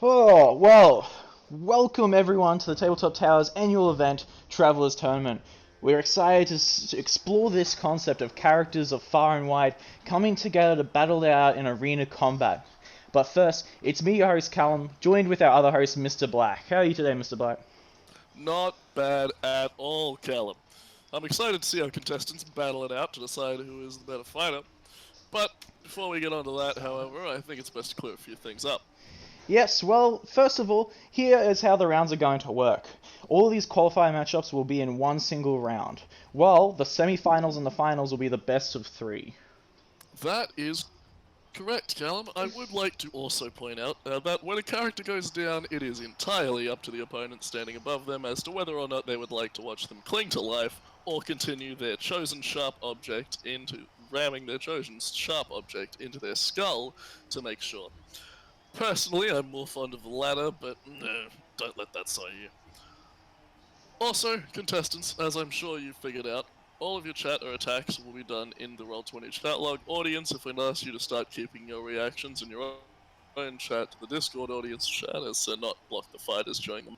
Oh, well, welcome everyone to the Tabletop Towers annual event, Travelers Tournament. We're excited to explore this concept of characters of far and wide coming together to battle it out in arena combat. But first, it's me, your host Callum, joined with our other host, Mr. Black. How are you today, Mr. Black? Not bad at all, Callum. I'm excited to see our contestants battle it out to decide who is the better fighter. But before we get on to that, however, I think it's best to clear a few things up. Yes, well, first of all, here is how the rounds are going to work. All of these qualifier matchups will be in one single round, while the semi-finals and the finals will be the best of three. That is correct, Callum. I would like to also point out that when a character goes down, it is entirely up to the opponent standing above them as to whether or not they would like to watch them cling to life or continue their chosen sharp object into ramming their chosen sharp object into their skull to make sure. Personally, I'm more fond of the latter, but no, don't let that sway you. Also, contestants, as I'm sure you've figured out, all of your chat or attacks will be done in the Roll20 chat log. Audience, if we'd ask you to start keeping your reactions in your own chat to the Discord audience chat as to not block the fighters during them.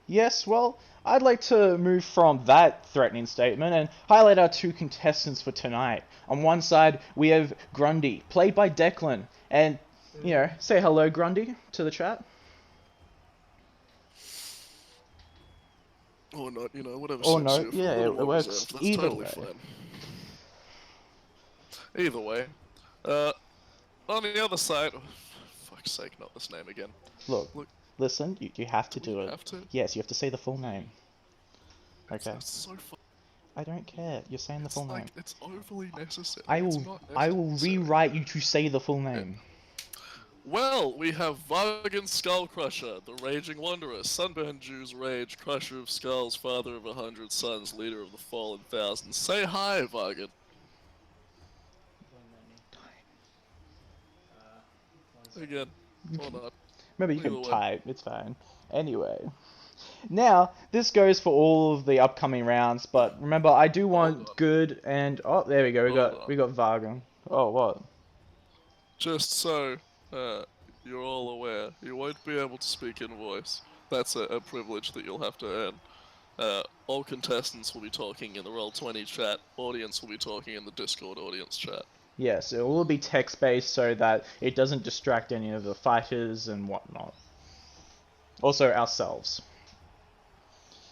Yes, well, I'd like to move from that threatening statement and highlight our two contestants for tonight. On one side, we have Grundy, played by Declan, and, say hello, Grundy, to the chat. Or not, whatever Or suits no, you. If you're a yeah, little it more works reserved, that's either totally way. fine. Either way, uh, on the other side, oh, for fuck's sake, not this name again. Look, Look, listen, you have to do we do it. have to? Yes, you have to say the full name. Okay. That's so fun. I don't care. You're saying the full It's name. like, it's overly necessary. I It's will not I will necessary. rewrite you to say the full Yeah. name. Well, we have Vargan Skull Crusher, the Raging Wanderer, Sunburned Jew's Rage, Crusher of Skulls, Father of 100 Sons, Leader of the Fallen Thousands. Say hi, Vargan. Again, or not. Maybe you Either can way. type. It's fine. Anyway. Now, this goes for all of the upcoming rounds, but remember, I do Hold want on. good and oh, there we go. We Hold got on. we got Vargan. Oh, what? Just so uh, you're all aware, you won't be able to speak in voice. That's a privilege that you'll have to earn. All contestants will be talking in the Roll20 chat. Audience will be talking in the Discord audience chat. Yes, it will be text-based so that it doesn't distract any of the fighters and whatnot. Also ourselves.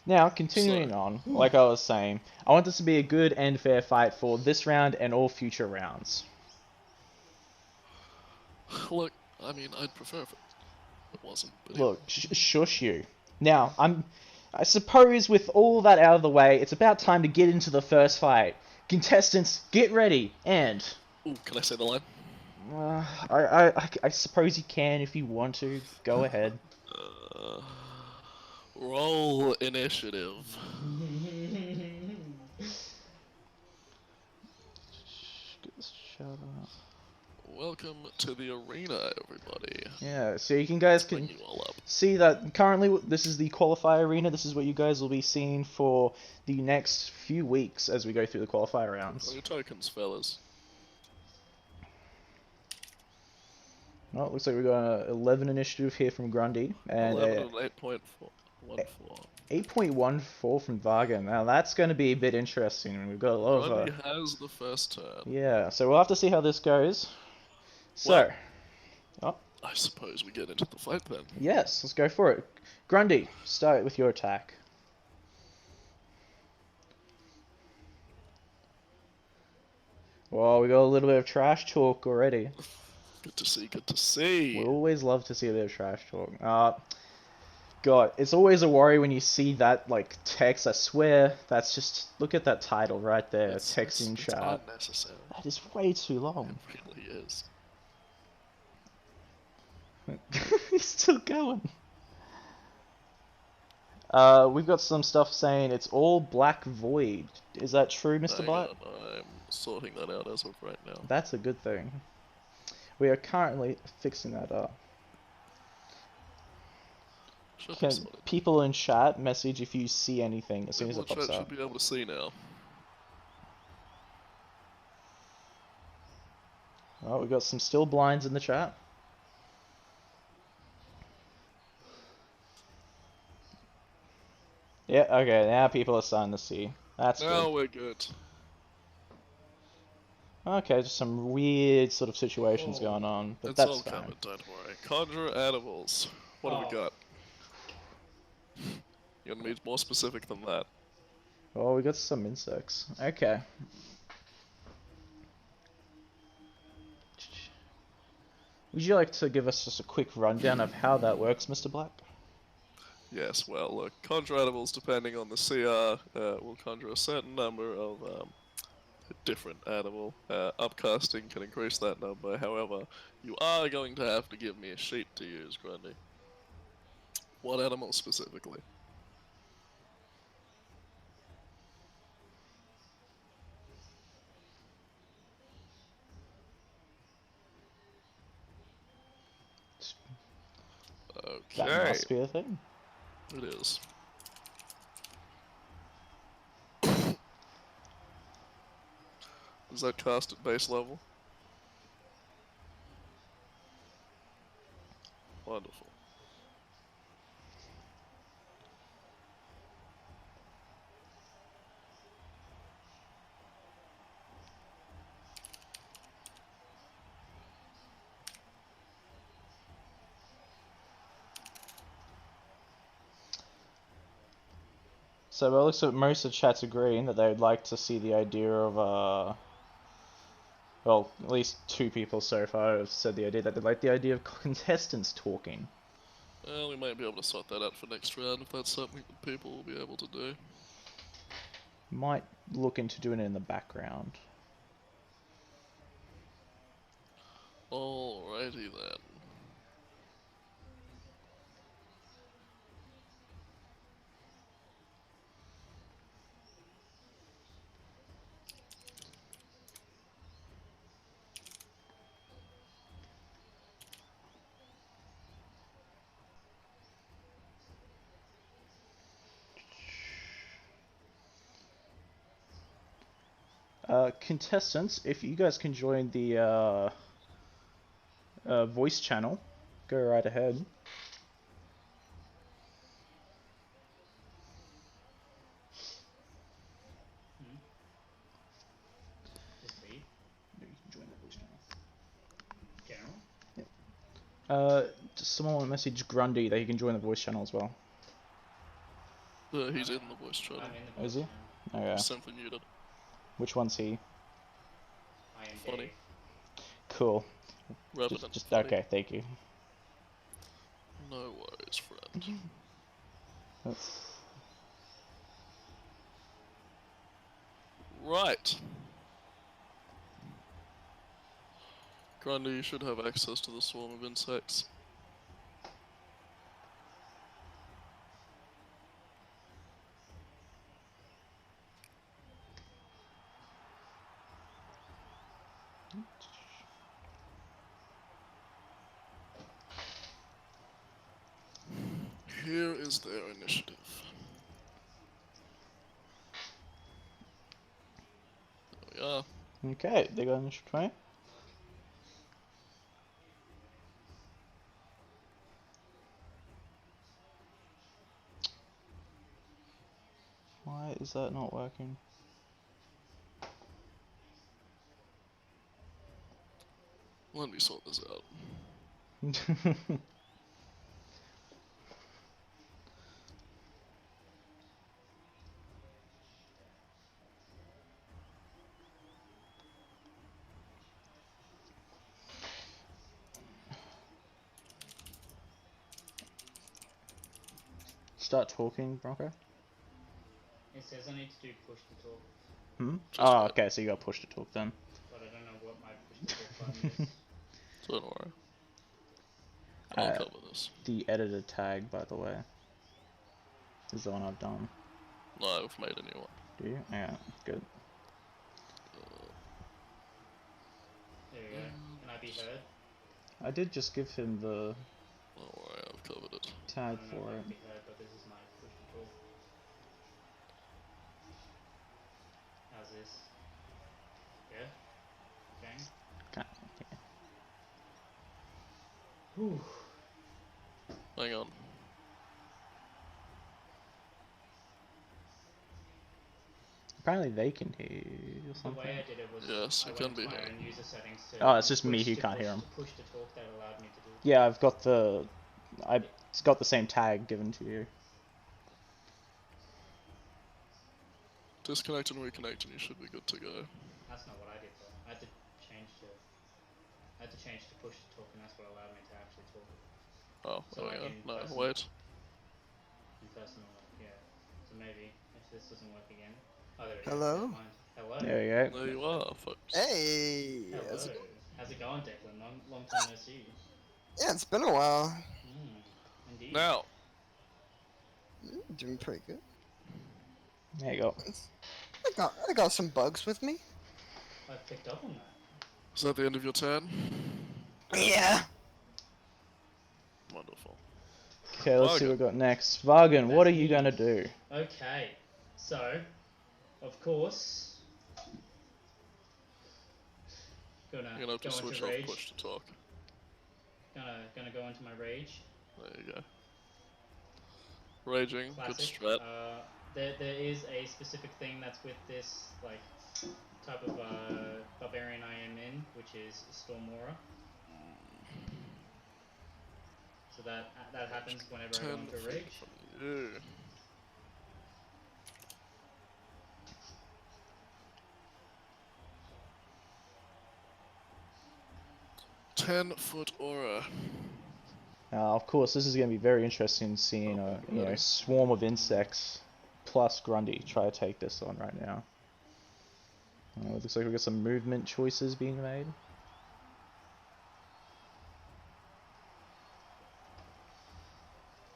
Now, So, continuing on, like I was saying, I want this to be a good and fair fight for this round and all future rounds. look, I mean, I'd prefer if it wasn't, but here we Look, shush you. Now, I suppose with all that out of the way, it's about time to get into the first fight. Contestants, get ready, and Ooh, can I say the line? I suppose you can if you want to. Go ahead. Uh, roll initiative. Shut up. Welcome to the arena, everybody. Yeah, so you guys Let's bring can you all up. see that currently this is the qualifier arena. This is what you guys will be seeing for the next few weeks as we go through the qualifier rounds. Your tokens, fellas. Well, it looks like we've got an 11 initiative here from Grundy and 11 a and 8.14. 8.14 from Vargan. Now that's going to be a bit interesting. We've got a lot of Grundy has the first turn. yeah. So we'll have to see how this goes. So, Well, oh, I suppose we get into the fight then. yes, let's go for it. Grundy, start with your attack. Well, we got a little bit of trash talk already. Good to see, good to see. We always love to see a bit of trash talk. God, it's always a worry when you see that like text. I swear, that's just look at that title right there, text in It's chat. unnecessary. That is way too long. It really is. He's still going. We've got some stuff saying it's all black void. Is that true, Mr. Hang Black? on, I'm sorting that out as of right now. That's a good thing. We are currently fixing that up. Should be Can sorted. people in chat message if you see anything as soon as it Everyone pops chat up? should be able to see now. Oh, we've got some still blinds in the chat. Yeah, okay, now people are starting to see. That's Now good. we're good. Okay, just some weird sort of situations Oh, going on, but It's that's all fine. covered, don't worry. Conjure animals. What have we Oh. got? You're gonna need more specific than that. Oh, we got some insects. Okay. Would you like to give us just a quick rundown of how that works, Mr. Black? Yes, well, look, conjure animals, depending on the CR, will conjure a certain number of a different animal. Upcasting can increase that number. However, you are going to have to give me a sheep to use, Grundy. What animal specifically? That Okay, must be a thing. it is. Is that cast at base level? Wonderful. So, well, it looks like most of the chat's agreeing that they'd like to see the idea of, well, at least two people so far have said the idea that they like the idea of contestants talking. Well, we might be able to sort that out for next round if that's something that people will be able to do. Might look into doing it in the background. Alrighty then. Contestants, if you guys can join the voice channel, go right ahead. Just me? You can join the voice channel. General? Just someone want to message Grundy that he can join the voice channel as well. He's in the voice channel. I'm in the Oh, is voice he? channel. Okay. Simply muted. Which one's he? I am Funny. Dave. Cool. Revenant. Just funny. okay. Thank you. No worries, friend. That's... Right. Grundy, you should have access to the swarm of insects. Here is their initiative. There we are. Okay, they got initiative 20. Why is that not working? Let me sort this out. Start talking, Bronco. It says I need to do push to talk, Hmm? Just Oh, wait. okay, so you got push to talk then. but I don't know what my push to talk button is. Don't worry. I'll cover this. The editor tag, by the way, is the one I've done. No, I've made a new one. Do you? Yeah, good. There we go. Can I be heard? I did just give him the Don't worry, I've covered it. I tag don't know for if I it. can be heard, but this is my push to talk. How's this? Yeah? Okay. Okay. Whew. Hang on. apparently they can hear you or The something. way I did it was Yes, I it went can be into my heard. own user settings to Oh, it's just me push who to can't push hear 'em. to push to talk that allowed me to do. Yeah, I've got it's got the same tag given to you. Disconnect and reconnect, and you should be good to go. That's not what I did though. I had to change to push to talk, and that's what allowed me to actually talk. Oh, So there like we in go. No, personal, wait. yeah. So maybe if this doesn't work again. Oh, there we go. Hello? Never mind. Hello. There you go. There you are, folks. Hey! Hello. How's it going? How's it going, Declan? Long time no see. Yeah, it's been a while. Indeed. Now, Doing pretty good. There you go. I got some bugs with me. I picked up on that. is that the end of your turn? Yeah. Wonderful. Okay, let's see Vargan. what we got next. Vargan, what are That's you me. gonna do? Okay. So, of course, You're gonna have to go switch into off rage. push to talk. Gonna go into my rage. There you go. Raging, Classic. good strat. There is a specific thing that's with this like type of barbarian I am in, which is Storm Aura. So that happens whenever I go 10 into feet rage. from you. Ten-foot aura. Now, of course, this is gonna be very interesting seeing a ready. swarm of insects plus Grundy try to take this on right now. It looks like we got some movement choices being made.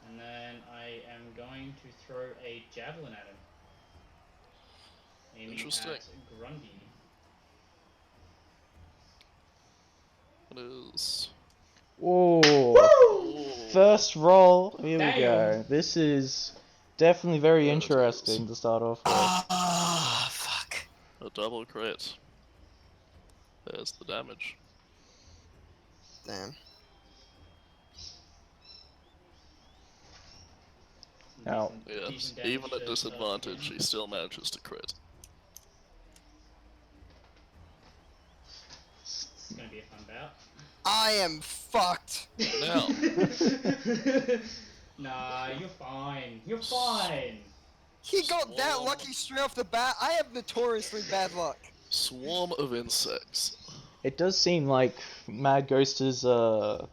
And then I am going to throw a javelin at him. Aiming Interesting. at Grundy. It is. Oh, first roll. Here we Damn. go. This is definitely very There it interesting is. to start off with. Ah, fuck. A double crit. There's the damage. Damn. Now- Yes, decent damage even at to disadvantage, him. he still manages to crit. This is gonna be a fun bout. I am fucked. Now. Nah, you're fine. You're fine. He got that Swarm. lucky straight off the bat. I have notoriously bad luck. Swarm of insects. It does seem like Mad Ghost is sort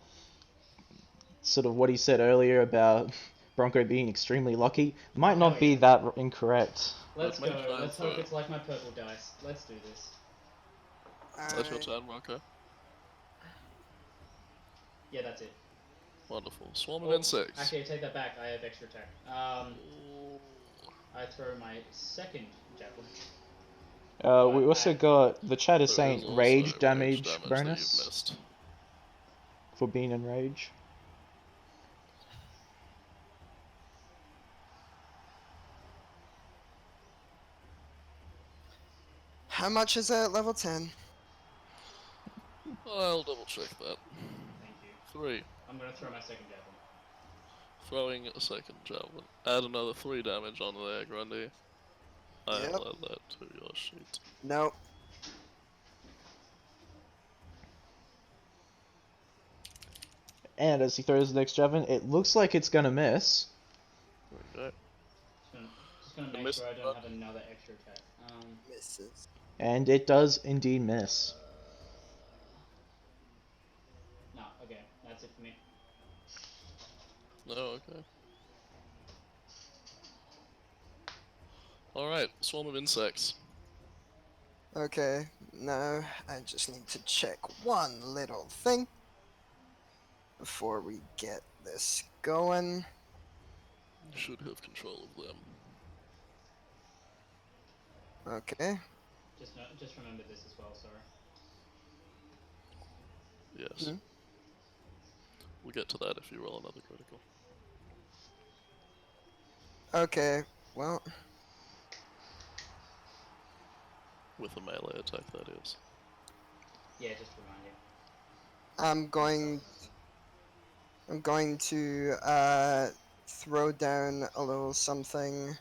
of what he said earlier about Bronco being extremely lucky. Might Hell not be yeah. that incorrect. Let's Make go. time Let's hope for- it's like my purple dice. Let's do this. That's your Alright. turn, Rocco. Yeah, that's it. Wonderful. Swarm Oh, of insects. Actually, I take that back. I have extra attack. I throw my second javelin. We also got the chat is There saying is also rage damage that you've bonus missed. for being in rage. How much is that at level 10? I'll double check that. Thank you. 3. I'm gonna throw my second javelin. Throwing a second javelin. Add another 3 damage on there, Grundy. I'll Yep. add that to your sheet. Nope. And as he throws the next javelin, it looks like it's gonna miss. There we go. Just gonna The make miss sure I don't button. have another extra attack. Misses. And it does indeed miss. No, okay, that's it for me. No, okay. Alright, swarm of insects. Okay, now I just need to check one little thing before we get this going. You should have control of them. Okay. Just remember this as well. Sorry. Yes. Hmm. We'll get to that if you roll another critical. Okay, well, With a melee attack, that is. Yeah, just remind you. I'm going to throw down a little something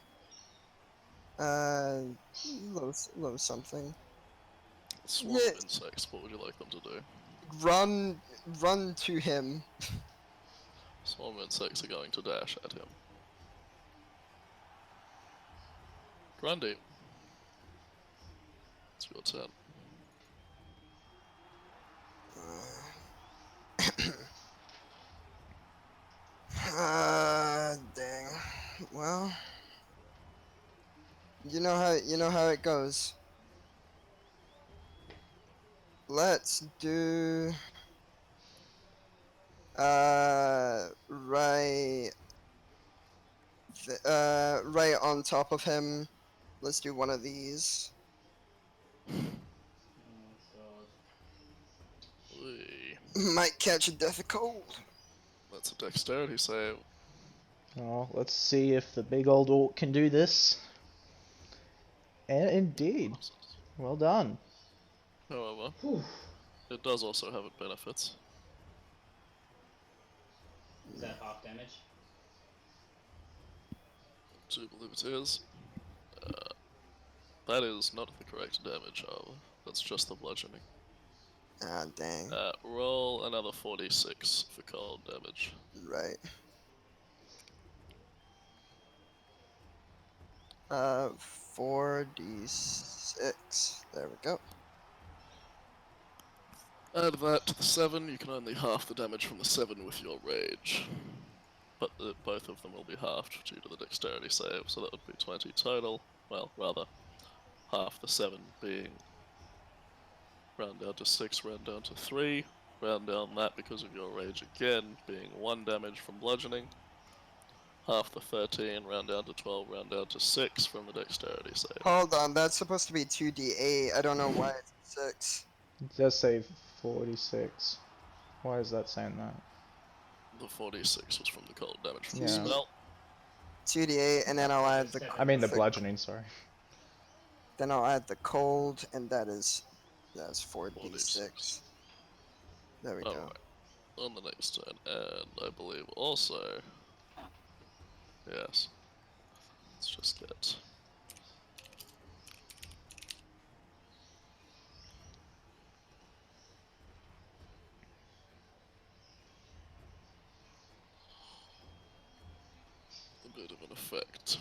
Low something. Swarm Yeah. of insects, what would you like them to do? Run to him. Swarm of insects are going to dash at him. Grundy. It's your turn. Dang. Well, you know how it goes. Let's do right right on top of him. Let's do one of these. Oh god. Whee. Might catch a death of cold. That's a dexterity save. Oh, let's see if the big old orc can do this. And indeed, well done. However, Whew. it does also have its benefits. Is that half damage? I do believe it is. That is not the correct damage, however. That's just the bludgeoning. Ah, dang. Roll another 46 for cold damage. Right. 4d6. There we go. Add that to the 7, you can only half the damage from the 7 with your rage. But both of them will be halved due to the dexterity save, so that would be 20 total. Well, rather, half the 7 being round down to 6, round down to 3. Round down that because of your rage again, being 1 damage from bludgeoning. Half the 13, round down to 12, round down to 6 from the dexterity save. Hold on, that's supposed to be 2d8. I don't know why it's 6. It does say 46. Why is that saying that? The 46 was from the cold damage from Yeah. the spell. 2d8, and then I'll add the. I mean the bludgeoning, sorry. Then I'll add the cold, and that's 4d6. There we go. Alright, on the next turn, and I believe also. Yes. Let's just get. A bit of an effect.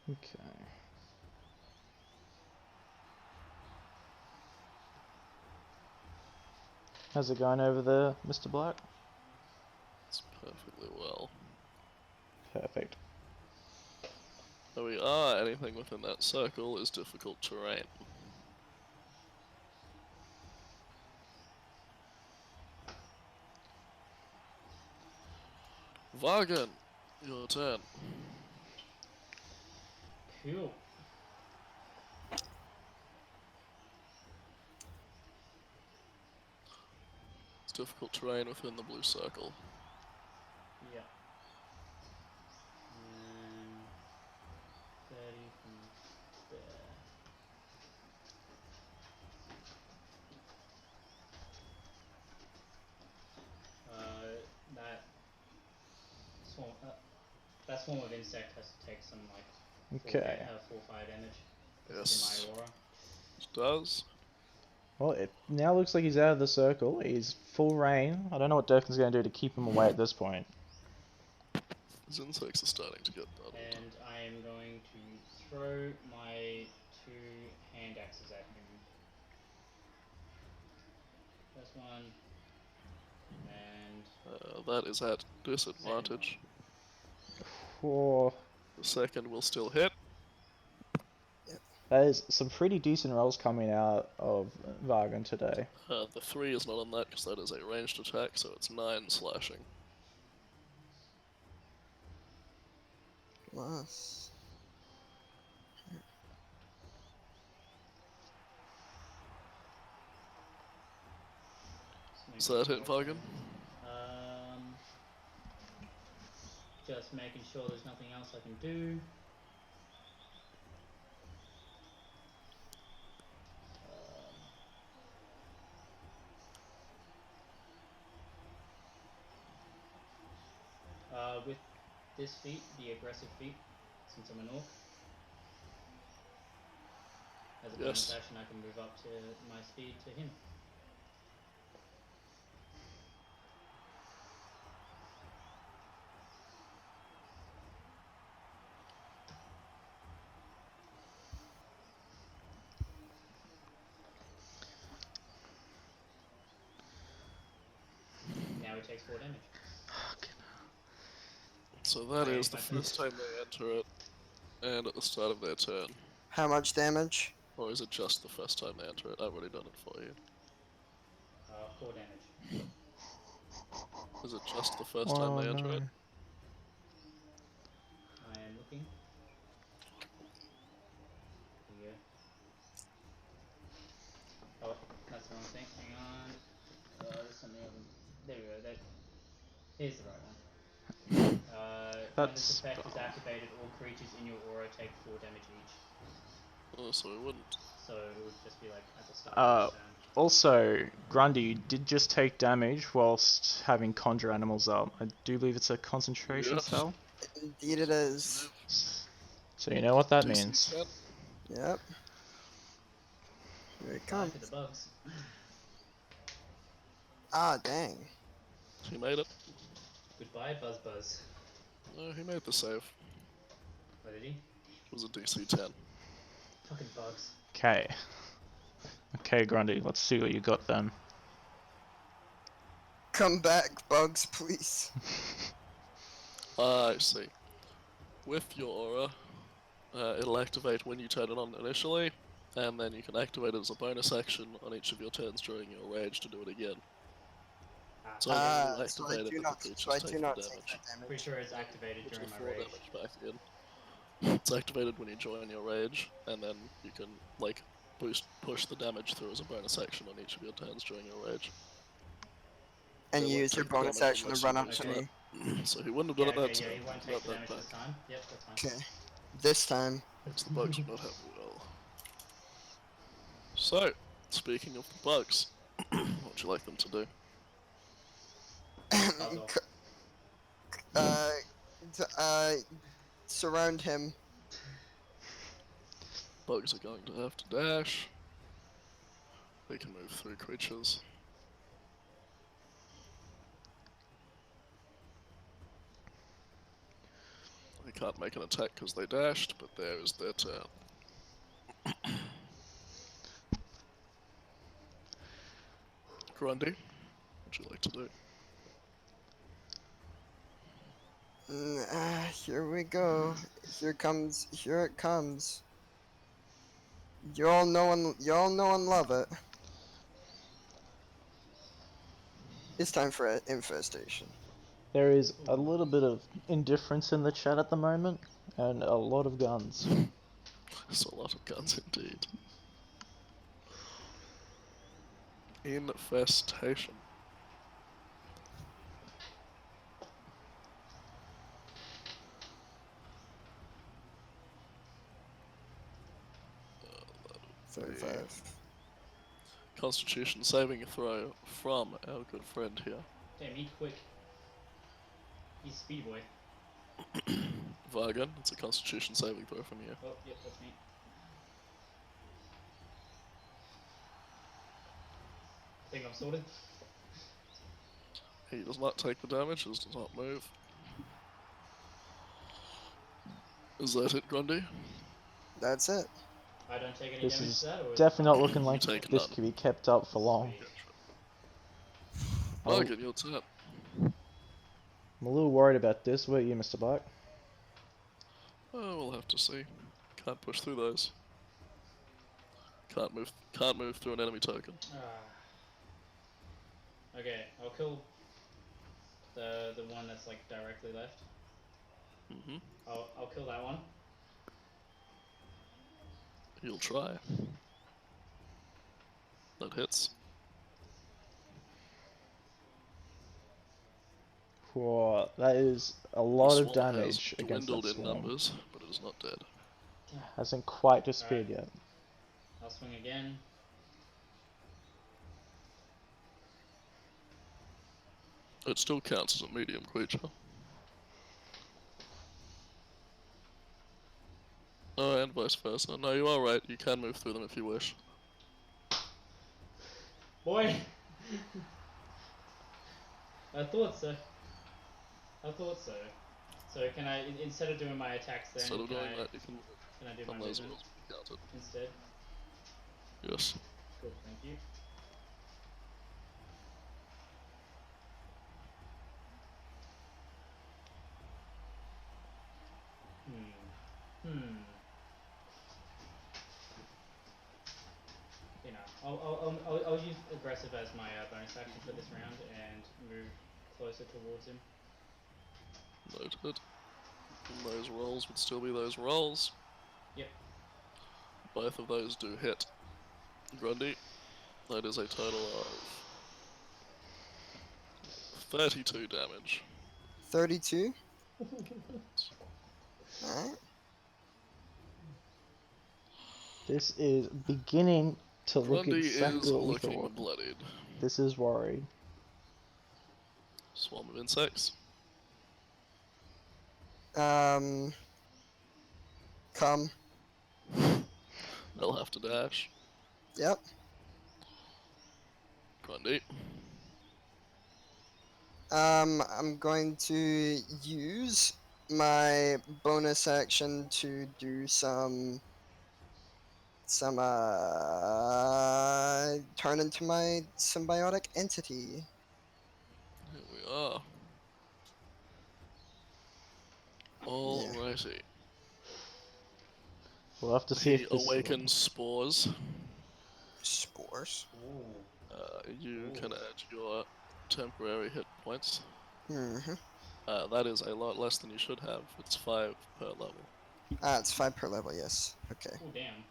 Okay. How's it going over there, Mr. Black? It's perfectly well. Perfect. There we are, anything within that circle is difficult terrain. Vargan, your turn. Cool. It's difficult terrain within the blue circle. Yeah. And 30 from there. That swarm, that swarm of insect has to take some like Okay. full fire damage. Yes. In my aura. It does. Well, it now looks like he's out of the circle. He's full rain. I don't know what Durkin's going to do to keep him away at this point. His insects are starting to get muddled. And I am going to throw my 2 hand axes at him. First one, and That is at disadvantage. Oh, The second will still hit. that is some pretty decent rolls coming out of Vargan today. The 3 is not on that because that is a ranged attack, so it's 9 slashing. Plus. Does that hit Vargan? Just making sure there's nothing else I can do. With this feat, the aggressive feat, since I'm an orc, as a bonus Yes. action, I can move up to my speed to him. Now he takes 4 damage. So that Okay, is the my first time they enter it, and at the start of their turn. How much damage? Or is it just the first time they enter it? I've already done it for you. 4 damage. Is it just the first time they enter it? I am looking. Here we go. Oh, that's the wrong thing. Hang on. There's something else. There we go. Here's the right one. When this effect is activated, all creatures in your aura take 4 damage each. Oh, so it wouldn't. So it would just be like at the start of each turn. Also, Grundy did just take damage whilst having conjure animals up. I do believe it's a concentration Yeah. spell. Indeed it is. So you know what that DC means. 10. Yep. Here it Time comes. for the bugs. Ah, dang. He made it. Goodbye, Buzz Buzz. No, he made the save. What did he? It was a DC 10. Fucking bugs. Okay. Okay, Grundy, let's see what you got then. Come back, bugs, please. I see. With your aura, it'll activate when you turn it on initially, and then you can activate it as a bonus action on each of your turns during your rage to do it again. So when you So I activate do it, not, the creatures so I take do the not take damage. that damage. Pretty sure it's activated Which during is my 4 rage. damage back in. It's activated when you join your rage, and then you can, like, push the damage through as a bonus action on each of your turns during your rage. And They you won't use your take the bonus damage action to unless run you up use to Okay. me. that. So he wouldn't have Yeah, done it okay, that yeah, time. he won't He take got the that damage back. this time. Yep, that's fine. Okay. This time. It's the bugs do not have will. So, speaking of the bugs, what would you like them to do? Puzzle. Surround him. Bugs are going to have to dash. They can move through creatures. They can't make an attack because they dashed, but there is their turn. Grundy, what would you like to do? Here we go. Here it comes. You all know and love it. It's time for an infestation. There is a little bit of indifference in the chat at the moment, and a lot of guns. There's a lot of guns indeed. Infestation. That'll be 35. Constitution saving throw from our good friend here. Damn, eat quick. He's Speedy Boy. Vargan, it's a Constitution saving throw from you. Oh, yep, that's me. Think I'm sorted? He does not take the damage, does not move. Is that it, Grundy? That's it. I don't take any This damage is to that, or is definitely not looking like take this none. can be kept up for long. Sweet. Vargan, your turn. I'm a little worried about this. Where are you, Mr. Buck? Oh, we'll have to see. Can't push through those. Can't move through an enemy token. Okay, I'll kill the one that's like directly left. Mm-hmm. I'll kill that one. He'll try. That hits. Whoa, that is a lot The of swarm damage has against that dwindled in swarm. numbers, but it is not dead. Hasn't quite disappeared yet. I'll swing again. It still counts as a medium creature. Oh, and vice versa. No, you are right. You can move through them if you wish. Boy! I thought so. I thought so. So can I, instead of doing my attacks then, Instead of can doing I that, you can do my on those movement rolls be counted. instead? Yes. Cool, thank you. You know, I'll use aggressive as my bonus action for this round and move closer towards him. Noted. And those rolls would still be those rolls. Yep. Both of those do hit. Grundy, that is a total of 32 damage. 32. Alright. This is beginning to look Grundy exactly is what we looking thought. bloodied. This is worried. Swarm of insects. Come. They'll have to dash. Yep. Grundy. I'm going to use my bonus action to do some turn into my symbiotic entity. Here we are. Alrighty. We'll have to see He if this awakens spores. Spores. Ooh. You Ooh. can add your temporary hit points. Mm-hmm. That is a lot less than you should have. It's 5 per level. It's 5 per level, yes. Okay. Oh damn.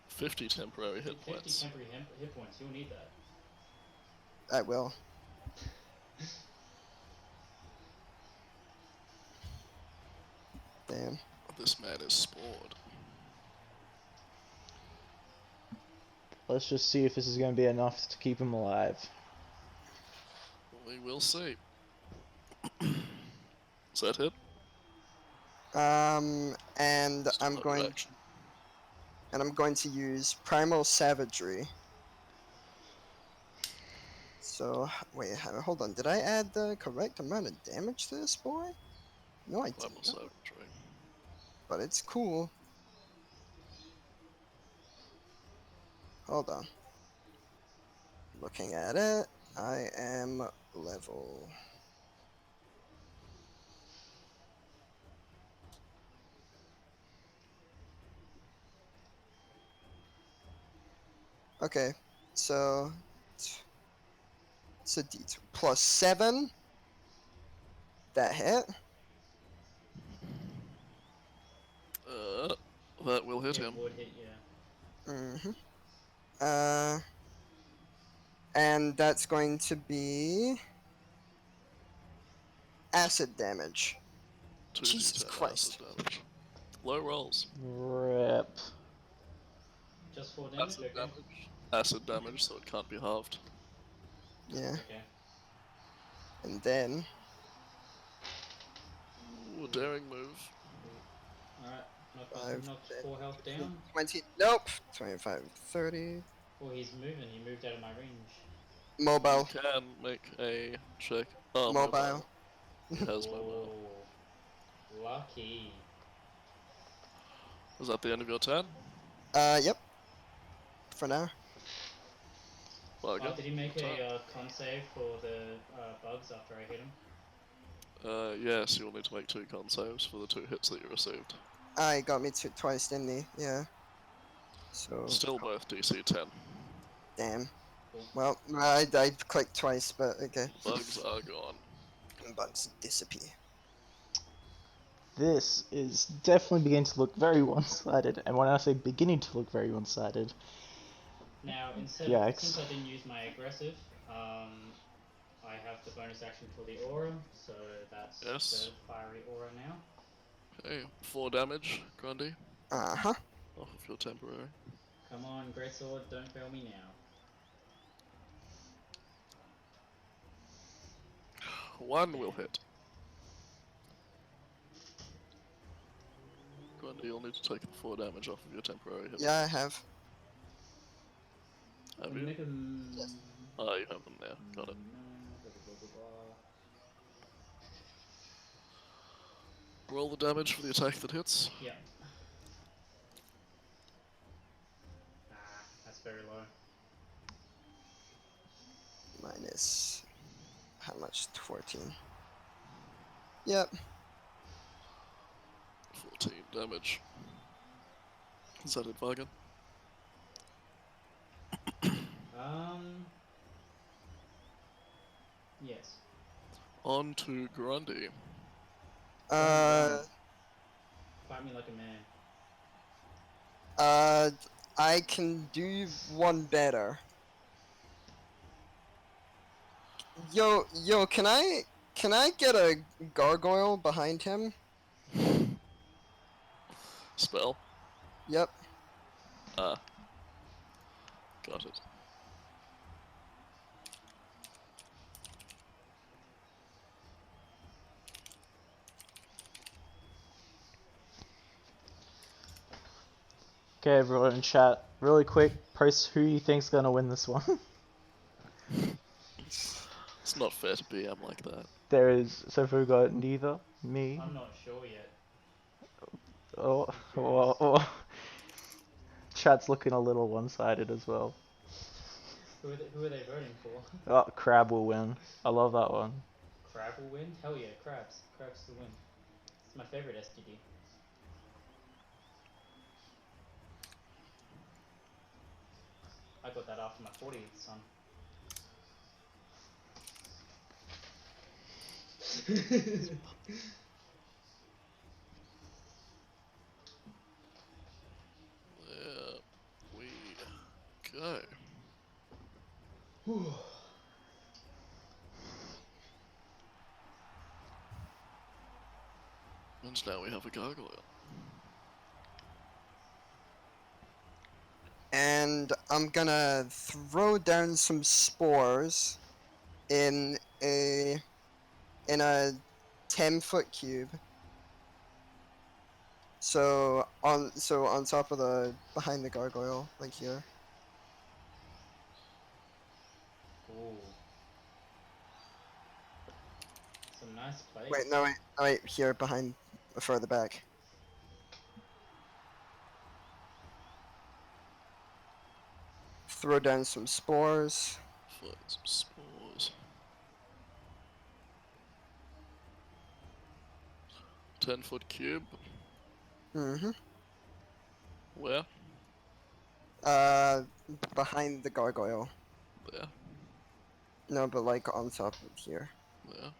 50 temporary hit 50 points. temporary hit points. You'll need that. I will. Damn. This man is spored. Let's just see if this is going to be enough to keep him alive. We will see. Is that it? And Still I'm no going reaction. to use Primal Savagery. So wait, hold on. Did I add the correct amount of damage to this boy? No, I Primal didn't. savagery. But it's cool. Hold on. Looking at it, I am level. Okay, so it's a D2 plus 7. That hit. That will hit It him. would hit, yeah. Mm-hmm. And that's going to be acid damage. 2d10 Jesus Christ. acid damage. Low rolls. Rip. Just 4 damage, Acid okay. damage. Acid damage, so it can't be halved. Yeah. Okay. And then Ooh, daring move. Alright, knocked 4 health down. 20. Nope. 25, 30. Oh, he's moving. He moved out of my range. Mobile. You can make a check. Oh, Mobile. He has mobile. Oh, lucky. Is that the end of your turn? Yep. For now. Vargan? Did he make Your turn. a con save for the bugs after I hit him? Yes, you'll need to make 2 con saves for the 2 hits that you received. He got me twice, didn't he? Yeah. So. Still both DC 10. Damn. Cool. Well, I clicked twice, but okay. Bugs are gone. Bugs disappear. This is definitely beginning to look very one-sided, and when I say beginning to look very Now, since I didn't use my aggressive, I have the bonus action for the aura, so that's Yes. the fiery aura now. Okay, 4 damage, Grundy, Uh-huh. off of your temporary. Come on, Greatsword, don't fail me now. 1 will hit. Grundy, you'll need to take the 4 damage off of your temporary hit. Yeah, I have. Have you? Yes. Ah, you have them now. Got it. Roll the damage for the attack that hits. Yeah. That's very low. Minus how much? 14. Yep. 14 damage. Is that it, Vargan? Yes. On to Grundy. Uh, Fight me like a man. I can do one better. Yo, can I get a gargoyle behind him? Spell. Yep. Ah. Got it. Okay, everyone in chat, really quick, post who you think's gonna win this one. It's not fair to BM like that. There is, so far we've got neither, me, I'm not sure yet. or chat's looking a little one-sided as well. Who are they voting for? Oh, Crab will win. I love that one. Crab will win? Hell yeah, crabs. Crabs will win. It's my favorite STD. I got that after my 40th son. There we go. And now we have a gargoyle. And I'm gonna throw down some spores in a 10-foot cube. So on top of behind the gargoyle, like here. Ooh. Some nice plays. Wait, no, wait, here behind, further back. Throw down some spores. Find some spores. 10-foot cube. Mm-hmm. Where? Behind the gargoyle. There. No, but like on top of here. There.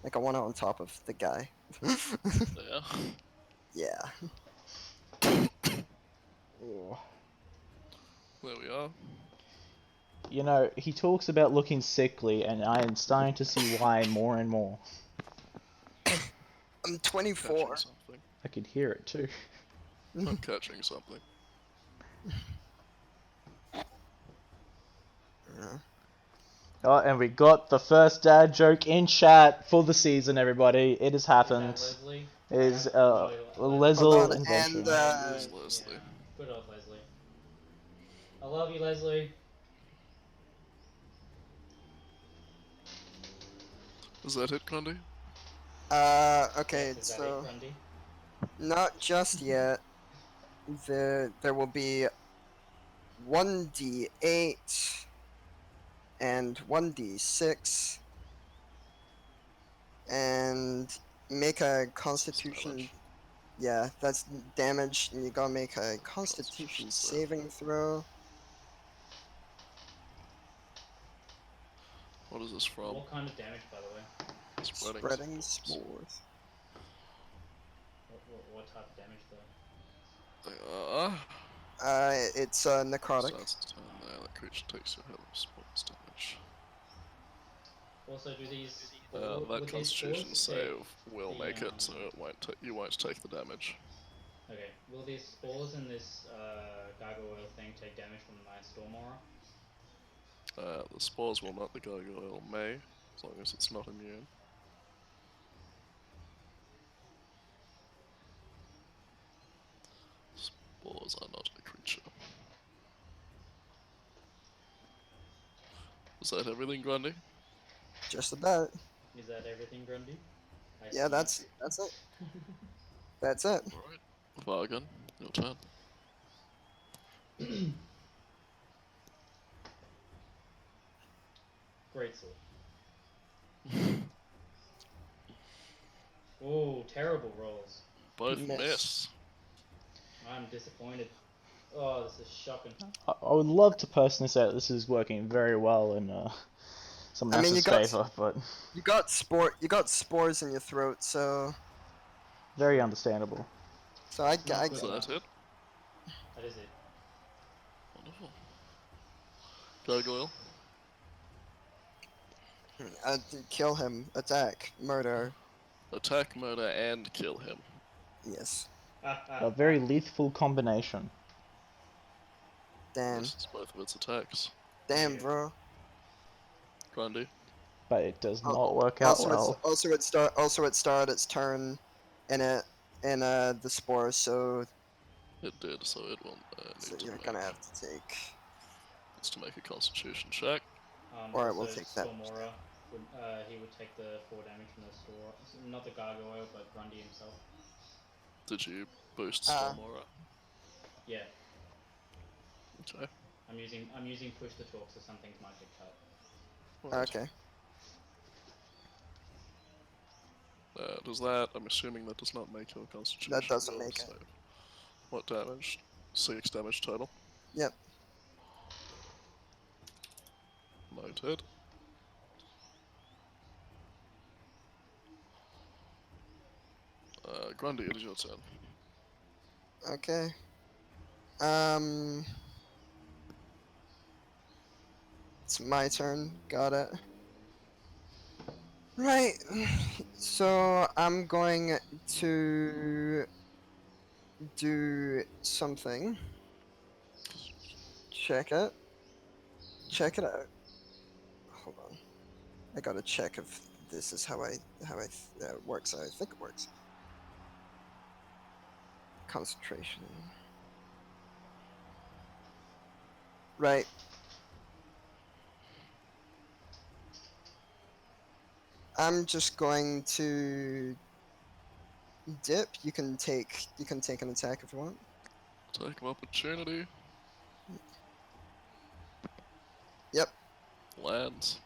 Like I want it on top of the guy. There. Yeah. Oh. There we are. You know, he talks about looking sickly, and I am starting to see why more and more. I'm 24. Catching something. I could hear it too. I'm catching something. Yeah. Oh, and we got the first dad joke in chat for the season, everybody. It has happened. Leslie? It is Hold Leslie on, invention. and There's Leslie. Yeah. Good old Leslie. I love you, Leslie. Is that it, Grundy? okay, Yes, is that so it, Grundy? not just yet. There will be 1d8 and 1d6 and make a constitution. Damage. Yeah, that's damage, and you gotta make a constitution saving throw. What is this from? What kind of damage, by the way? Spreading spores. What type of damage, though? It's necrotic. Starts to turn there. That creature takes your health sports damage. Also, do these That would these Constitution spores take save will the make it, so it won't you won't take the damage. Okay, will these spores in this gargoyle thing take damage from my storm aura? The spores will not, the gargoyle may, as long as it's not immune. Spores are not a creature. Is that everything, Grundy? Just about. Is that everything, Grundy? I Yeah, see. that's it. That's it. Alright. Vargan, your turn. Great sword. Oh, terrible rolls. Both Miss. miss. I'm disappointed. Oh, this is shocking. I would love to personally say that this is working very well in someone I mean, else's favor, but you got spores in your throat, so very understandable. I Is get that it? That is it. Wonderful. Gargoyle. kill him, attack, murder. Attack, murder, and kill him. Yes. A very lethal combination. Damn. This is both of its attacks. Damn, Yeah. bro. But it does Oh, not work out well. Also, it started its turn in the spore, so It did, so it will need to you're make, gonna have to take. needs to make a Constitution check. Or it will Also, take that. Stormora would he would take the 4 damage from the store. Not the gargoyle, but Grundy himself. Did you boost Stormora? Yeah, Okay. I'm using push to talk, so some things might get cut. Right. Okay. Does that? I'm assuming that does not make your Constitution. That doesn't roll make it. save. What damage? 6 damage total. Yep. Noted. Grundy, it is your turn. Okay. It's my turn. Got it. Right. So I'm going to do something. Check it. Check it out. Hold on. I gotta check if this is how it works. I think it works. Concentration. Right. I'm just going to dip. You can take an attack if you want. Attack of opportunity. Yep. Lands.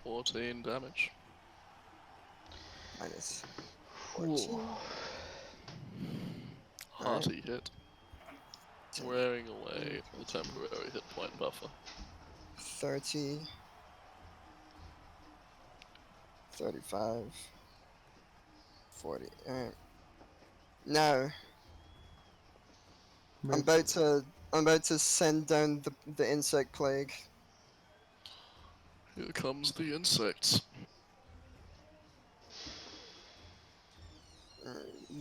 14 damage. Minus Ooh. 14. Hearty hit. Wearing away the temporary hit point buffer. 30. 35. 40. Alright. No. I'm about to send down the insect plague. Here comes the insects.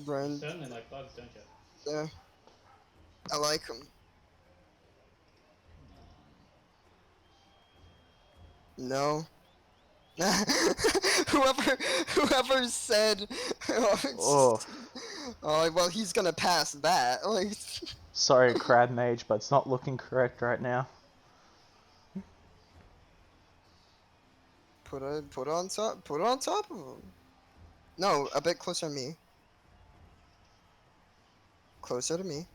Run. You certainly like bugs, don't you? Yeah. I like them. No. whoever said Oh, oh well, he's gonna pass that. Like sorry, Crab Mage, but it's not looking correct right now. put it on top of him. No, a bit closer to me. Closer to me.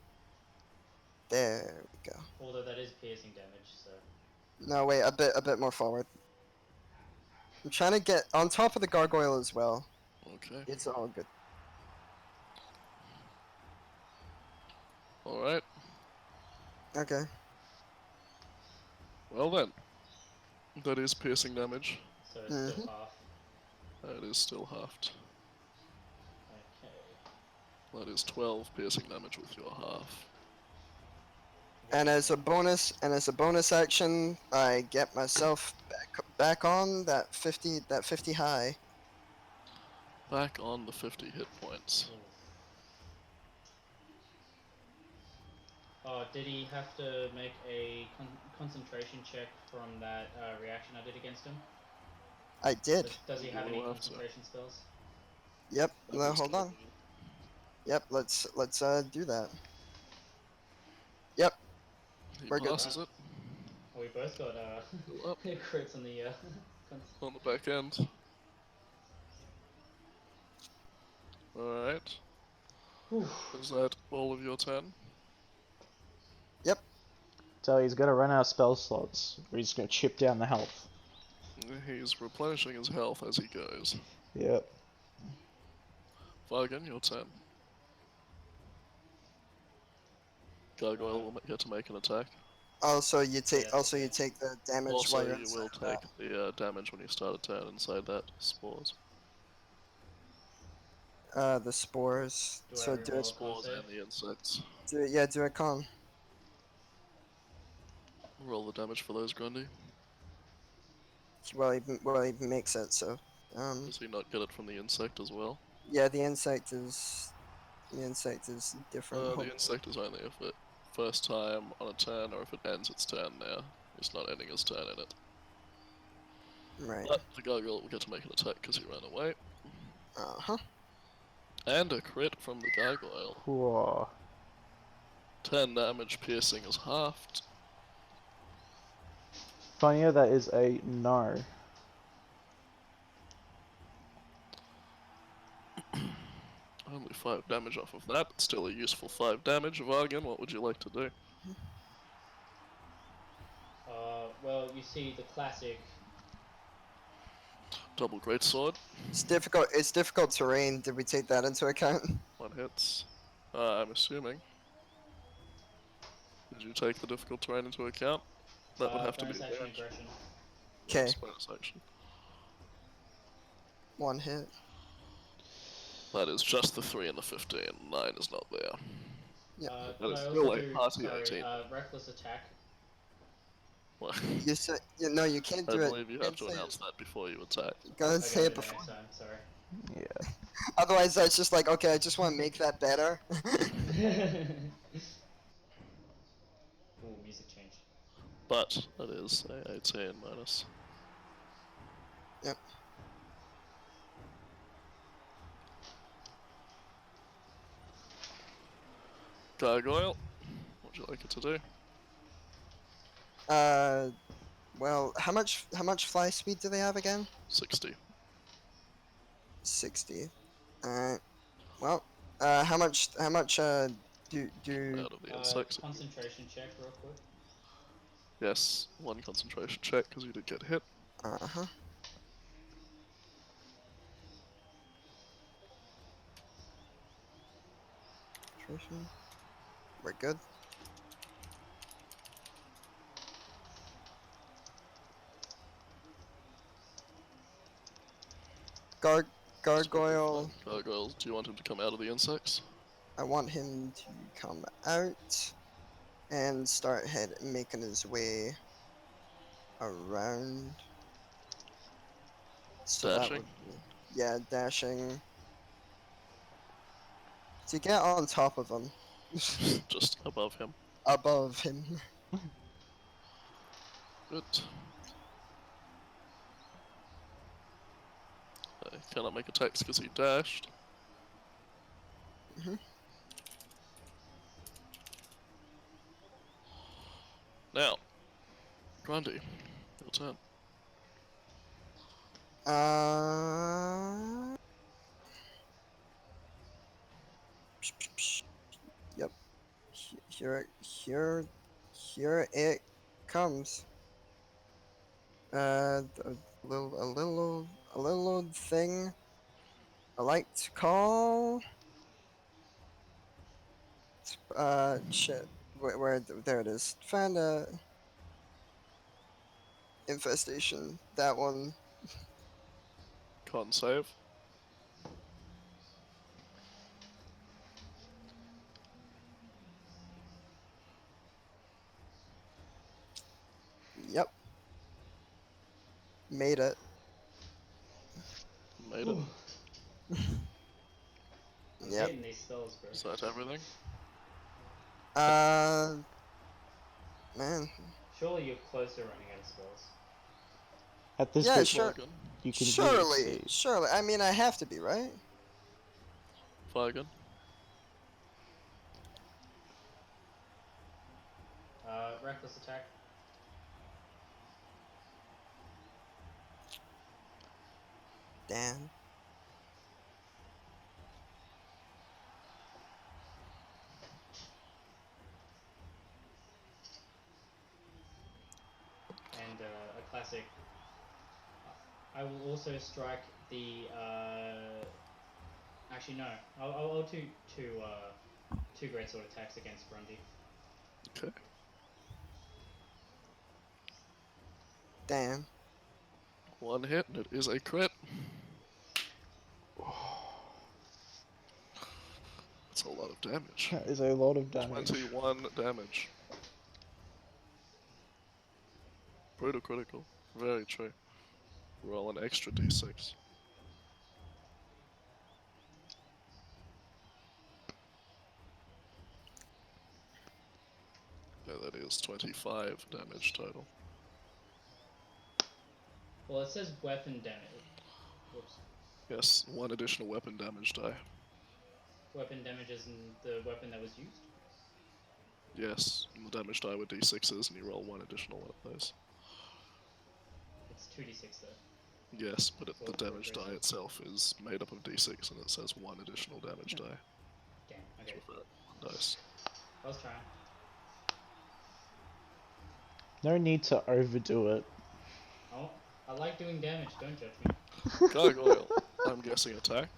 There we go. Although that is piercing damage, so. No, wait, a bit more forward. I'm trying to get on top of the gargoyle as well. Okay. It's all good. Alright. Okay. Well then. That is piercing damage. So it's still half. That is still halved. Okay. That is 12 piercing damage with your half. And as a bonus action, I get myself back on that 50 high. Back on the 50 hit points. Oh, did he have to make a concentration check from that reaction I did against him? I did. Does he have You any will have to. concentration spells? Yep. That No, is hold on. Gargoyle. Yep. Let's do that. Yep. He We're good. passes it Oh, we both got Go up. crits on the on the back end. Alright. Whew. Is that all of your turn? Yep. So he's got to run out of spell slots, or he's going to chip down the health. He's replenishing his health as he goes. Yep. Vargan, your turn. Gargoyle will get to make an attack. Also, you take that's you okay. take the damage Also, while you're you inside will of take that. the damage when you start a turn inside that spores. The spores. Do I So do reroll it. a con Spores save? and the insects. Yeah, do a con. Roll the damage for those, Grundy. Well, he makes it. So, Does he not get it from the insect as well? yeah, the insect is different. The insect is only if it first time on a turn or if it ends its turn now. It's not ending his turn in it. Right. But the gargoyle will get to make an attack because he ran away. Uh-huh. And a crit from the gargoyle. Whoa. 10 damage, piercing is halved. Funny, that is a no. Only 5 damage off of that, still a useful 5 damage. Vargan, what would you like to do? Well, you see the classic. Double greatsword, It's difficult terrain. Did we take that into account? 1 hits. I'm assuming. Did you take the difficult terrain into account? That would have to be Bonus action advantage. aggression. Okay. Yes, bonus action. 1 hit. That is just the 3 and the 15. 9 is not there. Yeah. That Could is I still also a do party 18. reckless attack? Well, You said no. You can't I do it. believe you have to announce that before you attack. You gotta I say gotta it do that before. next time. Sorry. Yeah. Otherwise, that's just like, okay, I just want to make that better. Ooh, music changed. But that is a 18 minus. Yep. Gargoyle, what would you like it to do? Well, how much fly speed do they have again? 60. 60. Alright. Well, how much do Out of the insects. Concentration check, real quick. Yes, 1 concentration check because you did get hit. uh-huh. We're good. Gargoyle. Gargoyles, do you want him to come out of the insects? I want him to come out and start making his way around. So that Dashing? would be, yeah, dashing to get on top of him, Just above him. above him. Good. He cannot make attacks because he dashed. Mhm. Now, Grundy, your turn. Uh. Yep. Here it comes. A little old thing I like to call. Shit. There it is. Found a infestation. That one. Con save. Yep. Made it. Made it. I'm Yep. hating these spells, bro. Is that everything? Man. Surely you're closer running out of spells. At this Yeah, rate, sure. Vargan. you can Surely, see. surely. I mean, I have to be, right? Vargan. Reckless attack. Damn. And a classic. I will also strike the. Actually, no. I'll do two greatsword attacks against Grundy. Okay. Damn. One hit, and it is a crit. That's a lot of damage. That is a lot of damage. 21 damage. Brutal critical. Very true. Roll an extra d6. Yeah, that is 25 damage total. Well, it says weapon damage. Whoops. Yes, one additional weapon damage die. Weapon damage isn't the weapon that was used? Yes, and the damage die were d6s, and you roll one additional one of those. It's 2d6 though. Yes, but For- the for damage die greatsword. itself is made up of d6, and it says one additional damage die. Damn, okay. With that dice. I was trying. No need to overdo it. Oh, I like doing damage, don't judge me. Gargoyle, I'm guessing attack.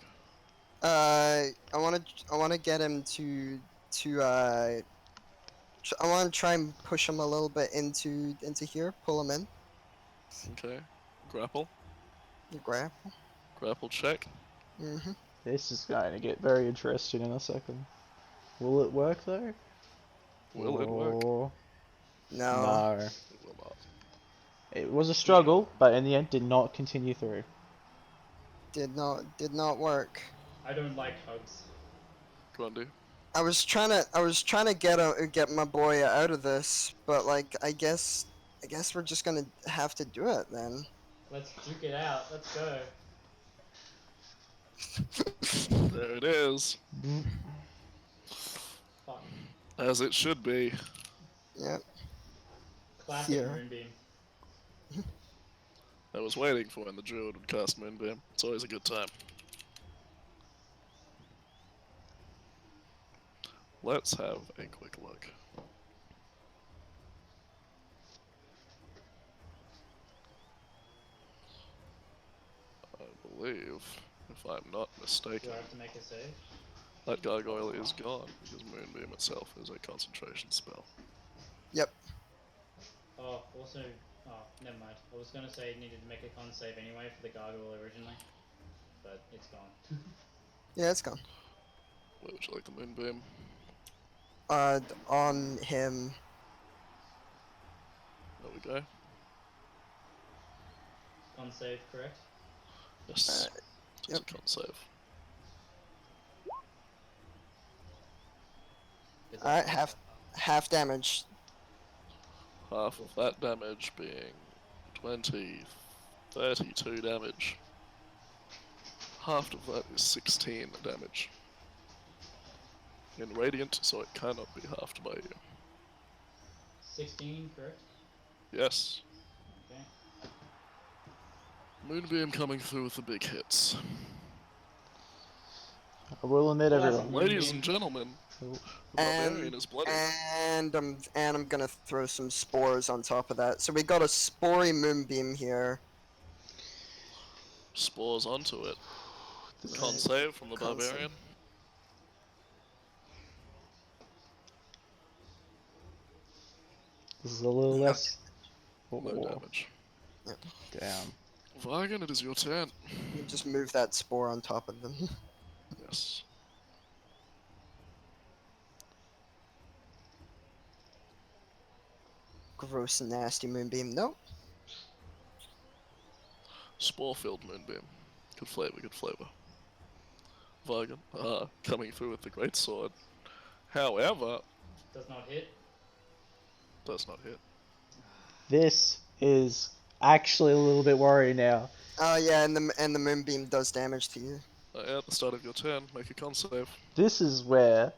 I wanna get him I wanna try and push him a little bit into here, pull him in, Okay. Grapple. grab. Grapple check. Mhm. This is going to get very interesting in a second. Will it work though? Will it work? Or- No. No. It will not. It was a struggle, but in the end did not continue through. Did not work. I don't like hugs. Grundy. I was trying to get my boy out of this, but like I guess we're just gonna have to do it then. Let's duke it out. Let's go. There it is. Fuck. As it should be. Yep. Classic Here. Moonbeam. I was waiting for when the druid would cast Moonbeam. It's always a good time. Let's have a quick look. I believe, if I'm not Do mistaken, I have to make a save? that gargoyle is gone because Moonbeam itself is a concentration spell. Yep. Oh, also... Oh, never mind. I was gonna say needed to make a con save anyway for the gargoyle originally. But it's gone. Yeah, it's gone. Where would you like the Moonbeam? On him. There we go. Con save, correct? Yes. It's yep. a con save. Is that- Alright, half damage. Half of that damage being 20, 32 damage. Half of that is 16 damage. In radiant, so it cannot be halved by you. 16, correct? Yes. Okay. Moonbeam coming through with the big hits. I will admit, everyone. Ladies and gentlemen, the barbarian is bloody. And I'm gonna throw some spores on top of that. So we got a spory moonbeam here. Spores onto it. Con save from the Con save. barbarian. This is a little less. No Oh, damage. damn. Vargan, it is your turn. You just move that spore on top of them. Yes. Gross and nasty moonbeam. Nope. Spore-filled Moonbeam. Good flavor, good flavor. Vargan, coming through with the great sword. However, Does not hit. does not hit. This is actually a little bit worrying now. Oh yeah, and the moonbeam does damage to you. At the start of your turn, make a con save. This is where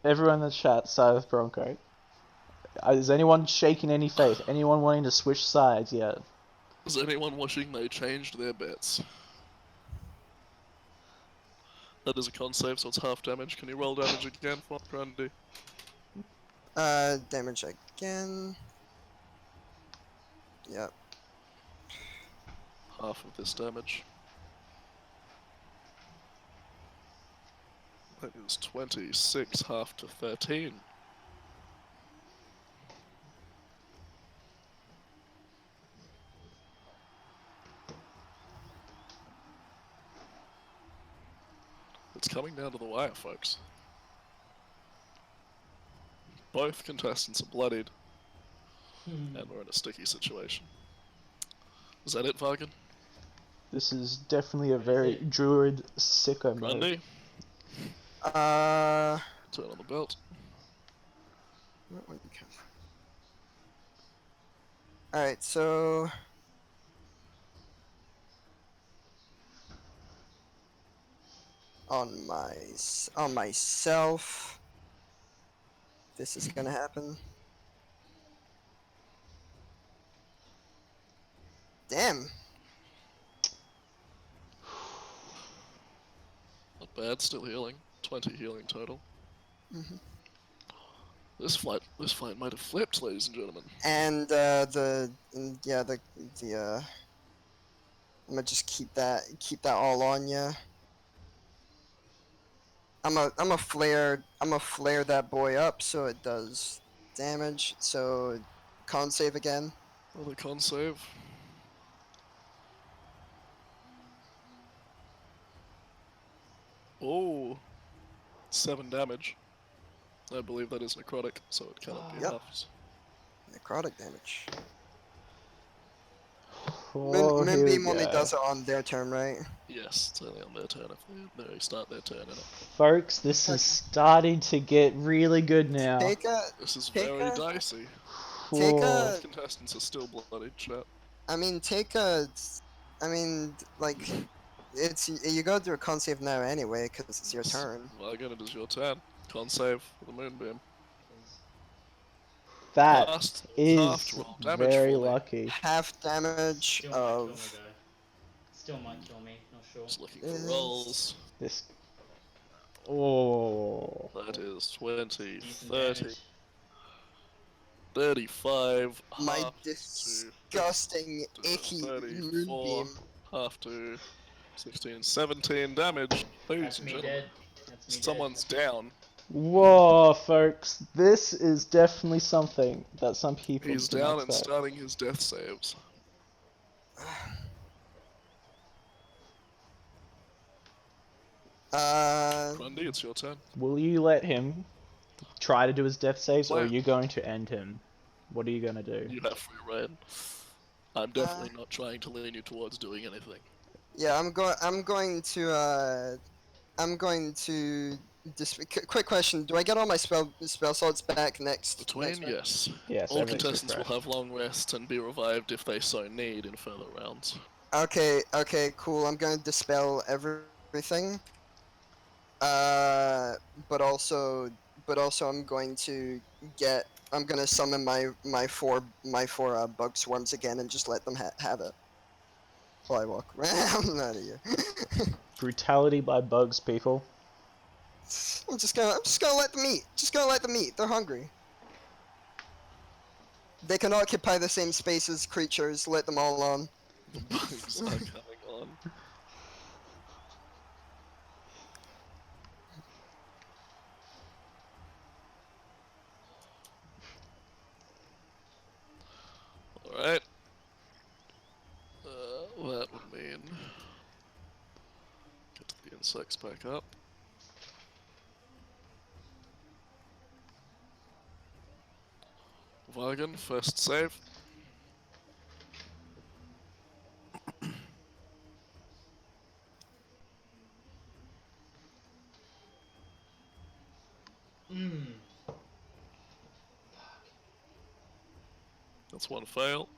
everyone in the chat side with Bronco. Is anyone shaking any faith? Anyone wanting to switch sides yet? Is anyone wishing they changed their bets? That is a con save, so it's half damage. Can you roll damage again for Grundy? Damage again. Yep. Half of this damage. That is 26, half to 13. It's coming down to the wire, folks. Both contestants are bloodied, and we're in a sticky situation. Is that it, Vargan? This is definitely a very druid sicko mode. Grundy? Turn on the belt. Alright, so on myself, this is gonna happen. Damn. Not bad, still healing. 20 healing total. Mm-hmm. This fight might have flipped, ladies and gentlemen. And I'm gonna just keep that all on ya. I'm a flare that boy up so it does damage. So con save again. Another con save. Oh, 7 damage. I believe that is necrotic, so it cannot be Yep. buffed. Necrotic damage. Oh, here we Moonbeam only go. does it on their turn, right? Yes, it's only on their turn if they start their turn in it. Folks, this is starting to get really good now. This is very dicey. Whoa. Contestants are still bloodied, chat. You go through a con save now anyway, because it's your turn. Well, again, it is your turn. Con save for the Moonbeam. That Half is roll damage very for me. lucky. Half damage Still might kill me of. though. Still might kill me, not sure. Just looking for rolls. This. Oh. That is 20, Decent 30, damage. 35, My half disgusting, to icky 34, moonbeam. half to 16, 17 damage. Ladies That's and me gentlemen, dead. That's me someone's down. Whoa, folks. This is definitely something that some people He's didn't down and expect. starting his death saves. Grundy, it's your turn. Will you let him try to do his death saves, or Play are it. you going to end him? What are you going to do? You have free reign. I'm definitely not trying to lean you towards doing anything. Yeah, I'm going to. Quick question: do I get all my spell slots back next? Between, round? yes. Yes, All everything's contestants will refreshed. have long rests and be revived if they so need in further rounds. Okay, cool. I'm going to dispel everything. But also I'm going to summon my four bug swarms again and just let them have it. While I walk around out of here. Brutality by bugs, people. I'm just gonna let them eat. Just gonna let them eat. They're hungry. They can occupy the same space as creatures. Let them all on. The bugs are coming on. Alright. That would mean... Get the insects back up. Vargan, first save. Mmm. That's one fail.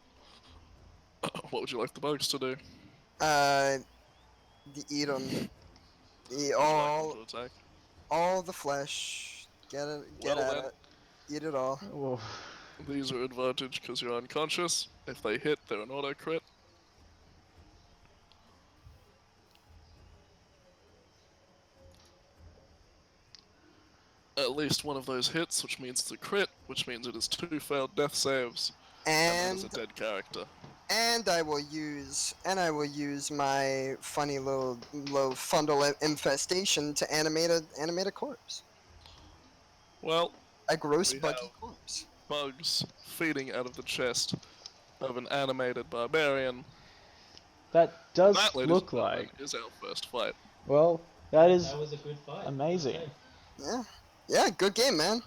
What would you like the bugs to do? Eat them. Eat Would you like them to attack? all the flesh. Get Well at then, it. Eat it all. Whoa. these are advantage because you're unconscious. If they hit, they're an auto crit. At least one of those hits, which means it's a crit, which means it is 2 failed death saves, and that is a dead character. And I will use my funny little fundal infestation to animate a corpse. Well, A gross we buggy have corpse. bugs feeding out of the chest of an animated barbarian. That does That, ladies look and gentlemen, like. is our first fight. Well, that is That was a good fight. amazing. Okay. Yeah, good game, man.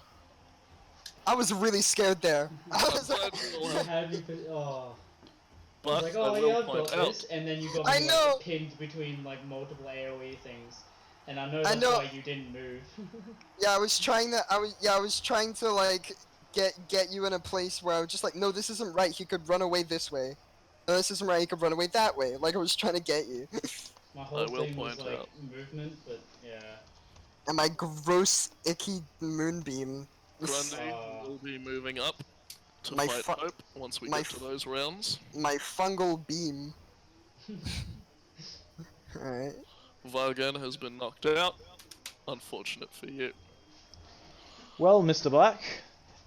I was really scared there. I I'm was glad you all You have, had me. Oh. I was but like, I oh will yeah, I've point got out, this, and then you got I me know. like pinned between like multiple AOE things, and I know I that's know. why you didn't move. Yeah, I was trying to like get you in a place where I was just like, no, this isn't right. He could run away this way. No, this isn't right. He could run away that way. Like I was trying to get you. My whole will thing was point like out. movement, but yeah. And my gross, icky moonbeam. Grundy Uh, will be moving up to My fight fu- Hope once we my get to those rounds. My fungal beam. Alright. Vargan has been knocked out. Unfortunate for you. Well, Mr. Black,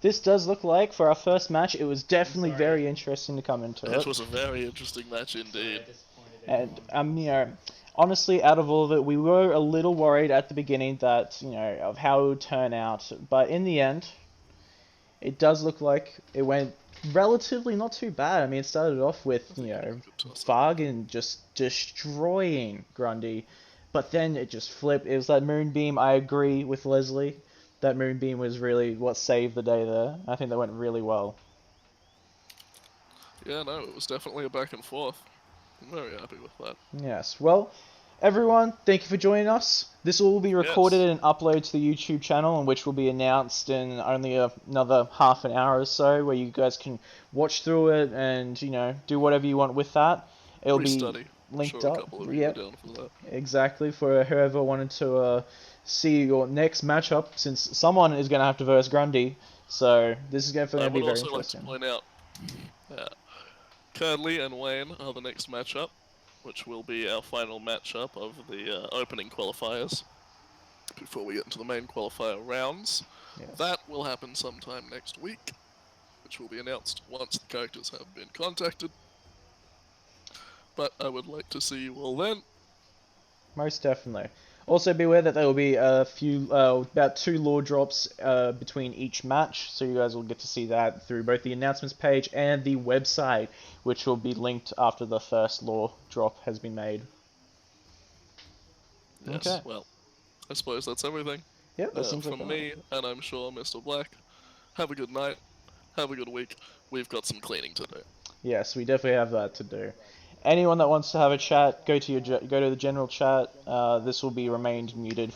this does look like for our first match. It was definitely sorry. very interesting to come into It it. was a very interesting match Sorry, indeed. I disappointed And everyone. you know, honestly, out of all of it, we were a little worried at the beginning that of how it would turn out. But in the end, it does look like it went relatively not too bad. I mean, it started off with Good toss-up. Vargan just destroying Grundy, but then it just flipped. It was that moonbeam. I agree with Leslie. That moonbeam was really what saved the day there. I think that went really well. Yeah, no, it was definitely a back and forth. I'm very happy with that. Yes. Well, everyone, thank you for joining us. This will be recorded Yes. and uploaded to the YouTube channel, and which will be announced in only another half an hour or so, where you guys can watch through it and do whatever you want with that. It'll Restudy. be I'm linked sure a up. couple of you Yep, are down for that. exactly, for whoever wanted to see your next matchup, since someone is going to have to verse Grundy. So this is going I to be would very also like to interesting. point out, Curdley and Wayne are the next matchup, which will be our final matchup of the opening qualifiers before we get into the main qualifier rounds. Yes. That will happen sometime next week, which will be announced once the characters have been contacted. But I would like to see you all then. Most definitely. Also, be aware that there will be a few, about 2 lore drops between each match, so you guys will get to see that through both the announcements page and the website, which will be linked after the first lore drop has been made. Yes, Okay. well, I suppose that's everything. Yep, that seems like From that. me, and I'm sure Mr. Black, have a good night, have a good week. We've got some cleaning to do. Yes, we definitely have that to do. Anyone that wants to have a chat, go to the general chat. This will be remained muted